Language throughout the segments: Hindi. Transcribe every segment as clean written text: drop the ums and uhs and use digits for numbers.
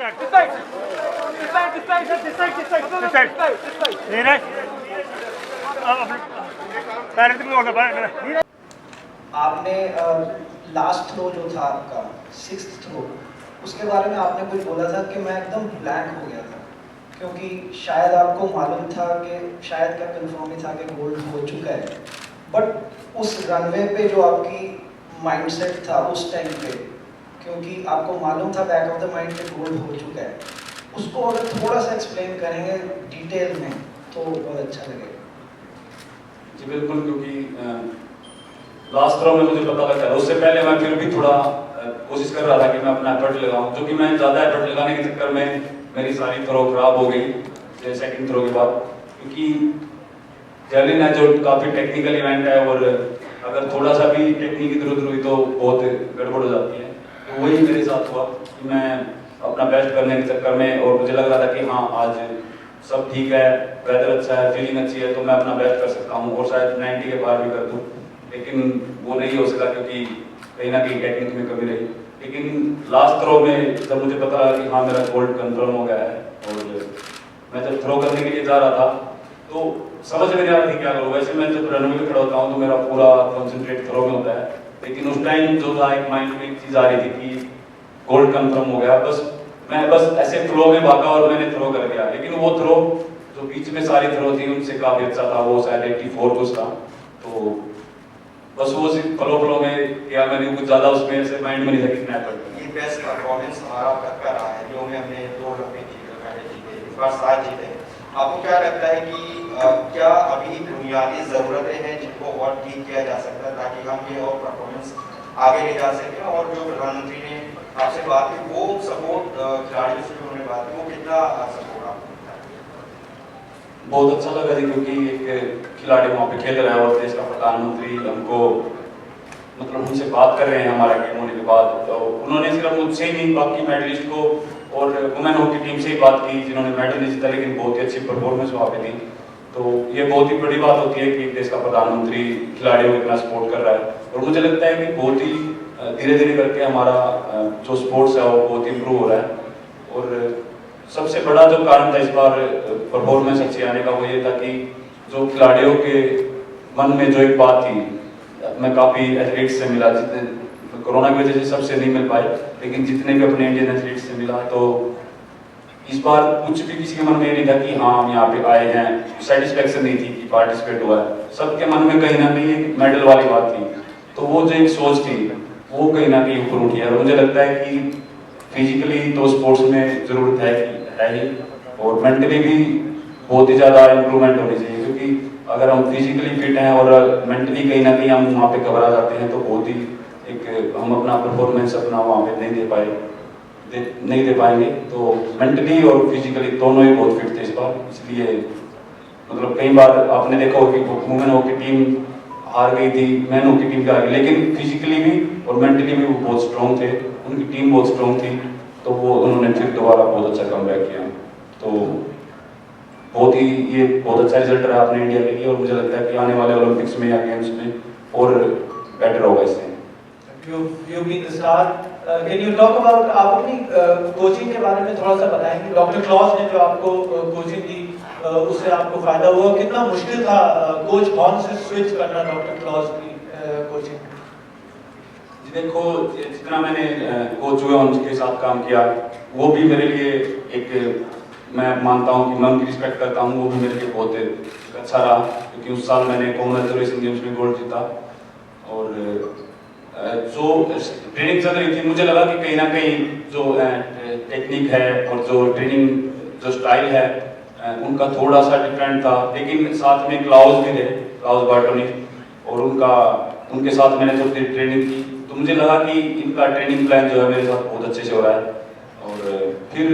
आपने लास्ट थ्रो जो था आपका 6th थ्रो, उसके बारे में आपने कुछ बोला था कि मैं एकदम ब्लैंक हो गया था, क्योंकि शायद आपको मालूम था कि शायद क्या कंफर्म ही था कि गोल्ड हो चुका है, बट उस रनवे पे जो आपकी माइंडसेट था उस टाइम पे, क्योंकि आपको मालूम था बैक ऑफ द माइंड पे गोल्ड हो चुका है, उसको अगर थोड़ा सा एक्सप्लेन करेंगे डिटेल में तो बहुत अच्छा लगेगा। जी बिल्कुल, क्योंकि लास्ट थ्रो में मुझे पता लगा था, उससे पहले मैं फिर भी थोड़ा कोशिश कर रहा था कि मैं अपना एफर्ट लगाऊं, जो कि मैं ज़्यादा एफर्ट लगाने के चक्कर में मेरी सारी थ्रो खराब हो गई सेकंड थ्रो के बाद, क्योंकि जैवलिन है जो काफ़ी टेक्निकल इवेंट है और अगर थोड़ा सा भी टेक्निक इधर उधर हुई तो बहुत गड़बड़ हो जाती है। तो वही मेरे साथ हुआ कि मैं अपना बेस्ट करने के चक्कर में, और मुझे लग रहा था कि हाँ आज सब ठीक है, वेदर अच्छा है, फीलिंग अच्छी है, तो मैं अपना बेस्ट कर सकता हूँ और शायद 90 के पार भी कर दूँ, लेकिन वो नहीं हो सका क्योंकि कहीं ना कहीं टेक्निक में कमी रही। लेकिन लास्ट थ्रो में जब मुझे पता लगा कि हाँ मेरा गोल्ड कंफर्म हो गया है, और मैं जब थ्रो करने के लिए जा रहा था तो समझ में नहीं आ रहा था क्या करूँ। वैसे मैं जब रनवे पे खड़ा होता हूँ तो मेरा पूरा कॉन्सेंट्रेट थ्रो में होता है, लेकिन उस टाइम जो था एक माइंड में एक चीज़ आ रही थी कि गोल्ड कंफर्म हो गया, मैं बस ऐसे फ्लो में भागा और मैंने थ्रो कर दिया, लेकिन वो थ्रो जो बीच में सारी थ्रो थी उनसे काफ़ी अच्छा था, वो शायद 84 कुछ था, तो बस वो सिर्फ फ्लो में किया मैंने, कुछ ज़्यादा उसमें ऐसे माइंड में नहीं था कितना एफर्ट। ये बेस्ट परफॉर्मेंस हमारा का रहा है, जो हमने 2 ओलंपिक जीते, इस बार 7 जीते। आपको क्या लगता है कि क्या अभी बुनियादी ज़रूरतें हैं जिनको और ठीक किया जा सकता है ताकि हम ये और परफॉर्मेंस आगे ले जा सकें, और जो प्रधानमंत्री ने आपसे बात की वो सपोर्ट खिलाड़ियों से उन्होंने बात की, वो कितना सपोर्ट आपको मिलता है? बहुत अच्छा लगा जी, क्योंकि एक खिलाड़ी वहाँ पे खेल रहा है और देश का प्रधानमंत्री हमको मतलब हमसे बात कर रहे हैं हमारा गेम होने के बाद, तो उन्होंने सिर्फ मुझसे ही नहीं बाकी मेडलिस्ट को और वुमेन हॉकी टीम से ही बात की जिन्होंने मेडल नहीं जीता, लेकिन बहुत ही अच्छी परफॉर्मेंस वहाँ पे दी। तो ये बहुत ही बड़ी बात होती है कि देश का प्रधानमंत्री खिलाड़ियों को इतना सपोर्ट कर रहा है, और मुझे लगता है कि बहुत ही धीरे धीरे करके हमारा जो स्पोर्ट्स है वो बहुत इंप्रूव हो रहा है। और सबसे बड़ा जो कारण था इस बार परफॉर्मेंस अच्छी आने का वो ये था कि जो खिलाड़ियों के मन में जो एक बात थी, मैं काफ़ी एथलीट्स से मिला, जितने कोरोना की वजह से सबसे नहीं मिल पाए, लेकिन जितने भी अपने इंडियन एथलीट्स से मिला, तो इस बार कुछ भी किसी के मन में नहीं था कि हाँ हम यहाँ पे आए हैं, सेटिस्फेक्शन नहीं थी कि पार्टिसिपेट हुआ है, सबके मन में कहीं ना कहीं एक मेडल वाली बात थी। तो वो जो एक सोच थी वो कहीं ना कहीं ऊपर उठी है, और मुझे लगता है कि फिजिकली तो स्पोर्ट्स में ज़रूरत है ही, और मेंटली भी बहुत ही ज़्यादा इम्प्रूवमेंट होनी चाहिए, क्योंकि अगर हम फिजिकली फिट हैं और मेंटली कहीं ना कहीं हम वहाँ पे घबरा जाते हैं तो बहुत ही एक हम अपना परफॉर्मेंस अपना वहाँ पे नहीं दे पाएंगे। तो मेंटली और फिजिकली दोनों ही बहुत फिट थे इस बार, इसलिए मतलब कई बार आपने देखा हो कि वुमेन हॉकी टीम हार गई थी, मैन हॉकी टीम हार गई, लेकिन फिजिकली भी और मेंटली भी वो बहुत स्ट्रॉन्ग थे, उनकी टीम बहुत स्ट्रॉन्ग थी, तो वो उन्होंने फिर दोबारा बहुत अच्छा कमबैक किया। तो ये बहुत अच्छा रिजल्ट रहा अपने इंडिया के लिए, और मुझे लगता है कि आने वाले ओलंपिक्स में या गेम्स में और बेटर होगा इससे। You been the star. Can you talk about आप अपनी कोचिंग के बारे में थोड़ा सा बताएंगे? डॉक्टर क्लॉस ने जो आपको कोचिंग दी उससे आपको फायदा हुआ, कितना मुश्किल था कोच बॉन से स्विच करना डॉक्टर क्लॉस की कोचिंग? जी देखो, जितना मैंने कोच हुए उनके साथ काम किया वो भी मेरे लिए एक, मैं मानता हूँ कि मैं उनकी रिस्पेक्ट करता हूँ, वो भी मेरे लिए बहुत अच्छा रहा, क्योंकि उस साल मैंने कॉमनवेल्थ और एशियन गेम्स में गोल्ड जीता। और जो ट्रेनिंग चल रही थी मुझे लगा कि कहीं ना कहीं जो टेक्निक है और जो ट्रेनिंग जो स्टाइल है उनका थोड़ा सा डिफरेंट था, लेकिन साथ में क्लाउस भी थे, क्लाउस बार्टोनी, और उनके साथ मैंने थोड़ी देर ट्रेनिंग की, तो मुझे लगा कि इनका ट्रेनिंग प्लान जो है मेरे साथ बहुत अच्छे से हो रहा है। और फिर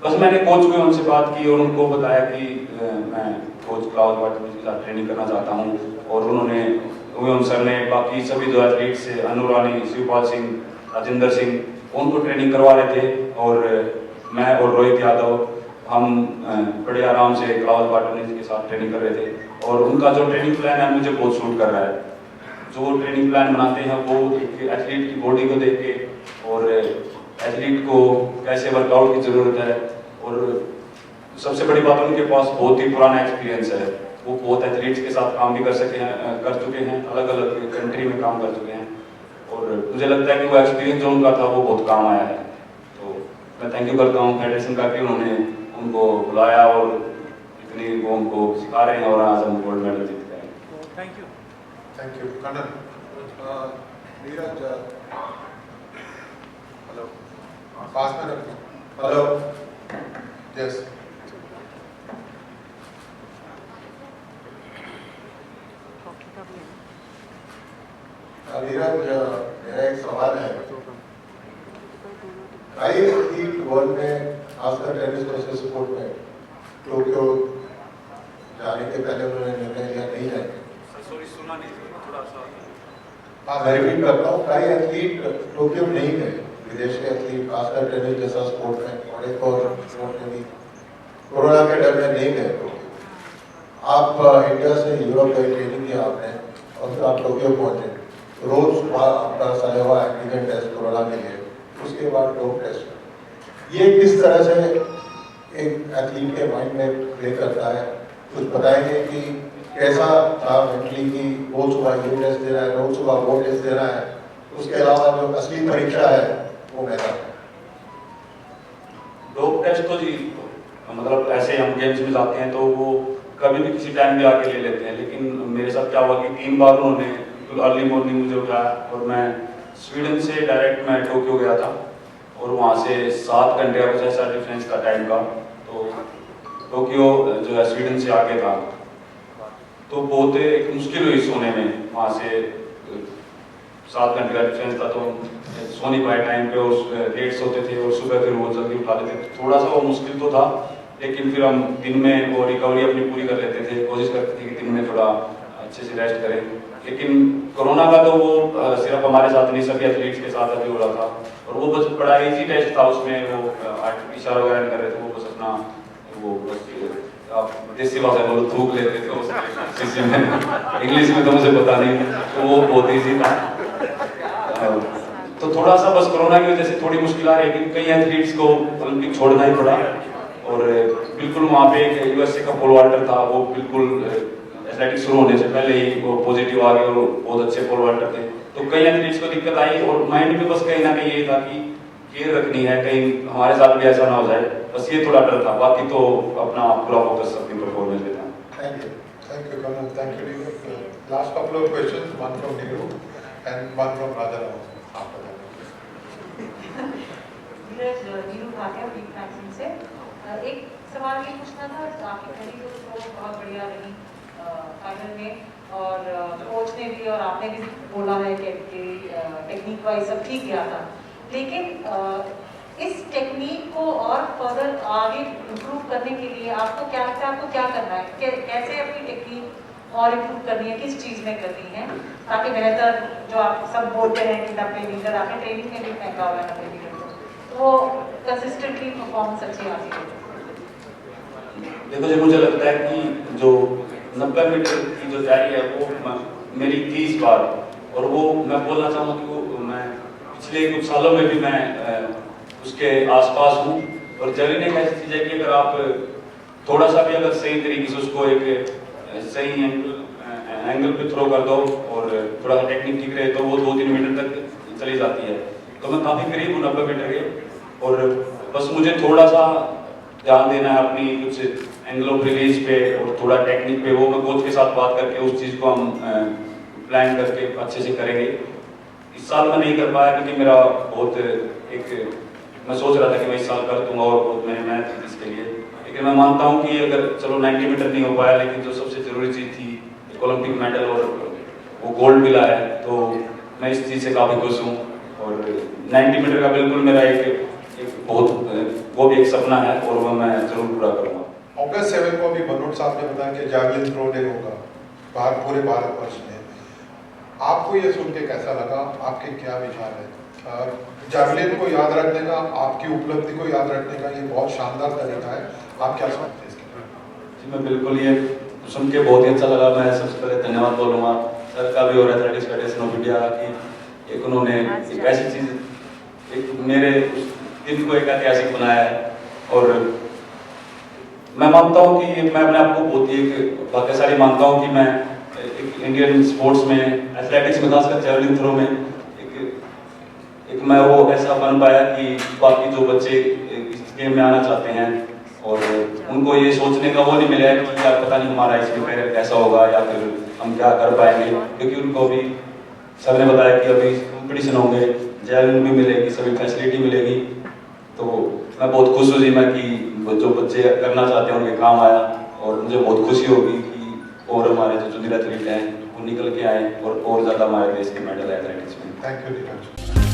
बस मैंने कोच को उनसे बात की और उनको बताया कि मैं कोच क्लाउस बार्टोनी के साथ ट्रेनिंग करना चाहता हूँ, और उन्होंने सर ने बाकी सभी जो एथलीट्स से अनु रानी, शिवपाल सिंह, राजेंद्र सिंह, उनको ट्रेनिंग करवा रहे थे, और मैं और रोहित यादव हम बड़े आराम से क्लाउस बार्टोनी के साथ ट्रेनिंग कर रहे थे, और उनका जो ट्रेनिंग प्लान है मुझे बहुत सूट कर रहा है। जो ट्रेनिंग प्लान बनाते हैं वो एक एथलीट की बॉडी को देख के और एथलीट को कैसे वर्कआउट की ज़रूरत है। और सबसे बड़ी बात, उनके पास बहुत ही पुराना एक्सपीरियंस है, वो बहुत एथलीट्स के साथ काम भी कर चुके हैं, अलग अलग कंट्री में काम कर चुके हैं। और मुझे लगता है कि वो एक्सपीरियंस जो उनका था वो बहुत काम आया है। तो मैं थैंक यू करता हूँ फेडरेशन का कि उन्होंने उनको बुलाया और इतनी वो उनको सिखा रहे हैं और आज हम गोल्ड मेडल जीत गए हैं। Thank you Kanan. Neeraj, hello, पास में रखो। Hello, yes. नीरज, मेरा एक सवाल है। कई एथलीट वर्ल्ड में, खासकर टेनिस जैसे स्पोर्ट में, टोक्यो जाने के पहले उन्होंने निर्णय लिया नहीं जाएंगे। सुना नहीं, थोड़ा सा। हाँ, मैं रिपीट करता हूँ, कई एथलीट टोक्यो नहीं गए, विदेश के एथलीट, खासकर टेनिस जैसा स्पोर्ट में, और एक और स्पोर्ट में भी कोरोना के डर में नहीं गए टोक्यो। आप इंडिया से यूरोप गए, ट्रेनिंग किया आपने, और फिर आप टोक्यो पहुँचे। रोज सुबह आपका सलेवा एंटीजन टेस्ट कोरोना के लिए, उसके बाद डोप टेस्ट। ये किस तरह से एक एथलीट के माइंड में प्ले करता है? कुछ बताएंगे कि कैसा था मेंटली कि रोज सुबह ये टेस्ट दे रहा है, रोज सुबह वो टेस्ट दे रहा है, उसके अलावा जो असली परीक्षा है वो मैदान। डोप टेस्ट तो जी, मतलब ऐसे हम गेम्स में जाते हैं तो वो कभी भी किसी टाइम भी आके ले लेते हैं, लेकिन मेरे साथ क्या हुआ कि 3 बार उन्होंने अर्ली मॉर्निंग मुझे उठाया और मैं स्वीडन से डायरेक्ट मैं टोक्यो गया था और वहाँ से 7 घंटे का कुछ ऐसा डिफरेंस था टाइम का। तो टोक्यो जो है स्वीडन से आगे था, तो बहुत एक मुश्किल हुई सोने में। वहाँ से 7 घंटे का डिफरेंस था, तो सो नहीं पाए टाइम पे और लेट सोते थे और सुबह फिर वो जल्दी उठा लेते थे। थोड़ा सा वो मुश्किल तो था, लेकिन फिर हम दिन में वो रिकवरी अपनी पूरी कर लेते थे, कोशिश करते थे कि दिन में थोड़ा अच्छे से रेस्ट करें। लेकिन कोरोना का तो वो सिर्फ हमारे साथ नहीं, सभी एथलीट्स के साथ अभी हो रहा था। और वो बस बड़ा इजी टेस्ट था, उसमें वो इशारा वगैरह नहीं कर रहे थे, वो बस अपना वो बस आप देसी भाषा में बोलो थूक लेते थे उस में, इंग्लिश में तो मुझे पता नहीं, तो वो बहुत ईजी था। तो थोड़ा सा बस कोरोना की वजह से थोड़ी मुश्किल आ रही है, लेकिन कई एथलीट्स को ओलंपिक छोड़ना ही पड़ा। और बिल्कुल वहाँ पे एक यूएसए का पोल वाल्टर था, वो बिल्कुल एथलेटिक्स शुरू होने से पहले ही वो पॉजिटिव आ गए और बहुत अच्छे पोल वाल्टर थे। तो कई एथलीट्स को दिक्कत आई और माइंड में बस कहीं ना कहीं ये था कि केयर रखनी है, कहीं हमारे साथ भी ऐसा ना हो जाए, बस ये थोड़ा डर था। बाकी तो अपना पूरा फोकस अपनी परफॉर्मेंस पे था। Thank you Kanan, thank you Neeru. Last couple of questions, one from Neeru and one from Raja Rao. Neeru Bhatia beat magazine से। एक सवाल ये पूछना था, आपकी पहली तो बहुत बढ़िया रही फाइनल में, और कोच ने भी और आपने भी बोला है कि टेक्निक वाइज सब ठीक गया था, लेकिन इस टेक्निक को और फर्दर आगे इम्प्रूव करने के लिए आपको क्या लगता है, आपको क्या करना है, कैसे अपनी टेक्निक और इम्प्रूव करनी है, किस चीज़ में करनी है, ताकि बेहतर, जो आप सब बोलते हैं कि 90 मीटर, आपने ट्रेनिंग में भी फेंका हुआ है 90 मीटर को, तो वो कंसिस्टेंटली परफॉर्मेंस अच्छी आती है? देखो जी, मुझे लगता है कि जो 90 मीटर की जो तैयारी है वो मेरी 30 बार, और वो मैं बोलना चाहूँगा कि वो मैं पिछले कुछ सालों में भी मैं उसके आसपास हूँ। और जैवलिन एक ऐसी चीज़ है कि अगर आप थोड़ा सा भी अगर सही तरीके से उसको एक सही एंगल पे थ्रो कर दो और थोड़ा सा टेक्निक ठीक रहे तो वो 2-3 मीटर तक चली जाती है। तो मैं काफ़ी करीब हूँ 90 मीटर के, और बस मुझे थोड़ा सा ध्यान देना है अपनी कुछ एंगल ऑफ रिलीज पे और थोड़ा टेक्निक पे। वो मैं कोच के साथ बात करके उस चीज़ को हम प्लान करके अच्छे से करेंगे। इस साल मैं नहीं कर पाया क्योंकि मेरा बहुत एक मैं सोच रहा था कि मैं इस साल कर दूंगा और बहुत मैंने मेहनत की इसके लिए, लेकिन मैं मानता हूँ कि अगर चलो 90 मीटर नहीं हो पाया, लेकिन जो सबसे ज़रूरी चीज़ थी एक ओलंपिक मेडल और वो गोल्ड मिला है, तो मैं इस चीज़ से काफ़ी खुश हूँ। और 90 मीटर का बिल्कुल मेरा एक बहुत वो भी एक सपना है और वो मैं जरूर पूरा करूँगा। ऑगस्ट 7 को अभी मनोज साहब ने बताया कि जैवलिन थ्रो डे होगा पूरे भारतवर्ष में। आपको ये सुन के कैसा लगा, आपके क्या विचार है? जैवलिन को याद रखने का, आपकी उपलब्धि को याद रखने का ये बहुत शानदार तरीका है, आप क्या समझते हैं इसके? जी मैं बिल्कुल, ये सुन के बहुत ही अच्छा लगा। मैं सबसे पहले धन्यवाद बोलूँगा सर का भी और एथलेटिक्स फेडरेशन ऑफ इंडिया की, एक उन्होंने एक ऐसी चीज़ एक मेरे दिन को एक ऐतिहासिक बनाया है। और मैं मानता हूँ कि मैं अपने आप को बहुत ही एक भाग्यशाली मानता हूँ कि मैं एक इंडियन स्पोर्ट्स में, एथलेटिक्स में, खासकर जैवलिन थ्रो में एक मैं वो ऐसा बन पाया कि बाकी जो बच्चे इस गेम में आना चाहते हैं और उनको ये सोचने का वो नहीं मिला है कि यार पता नहीं हमारा इसमें करियर कैसा होगा या फिर हम क्या कर पाएंगे, क्योंकि उनको अभी सर ने बताया कि अभी कंपटीशन होंगे, जैवलिन भी मिलेगी, सभी फैसिलिटी मिलेगी। तो मैं बहुत खुश हूँ जी मैं कि जो बच्चे करना चाहते हैं उनके काम आया, और मुझे बहुत खुशी होगी कि और हमारे जो जुनियर एथलीट हैं वो निकल के आए और ज़्यादा हमारे देश के मेडल एथलेटिक्स में। Thank you.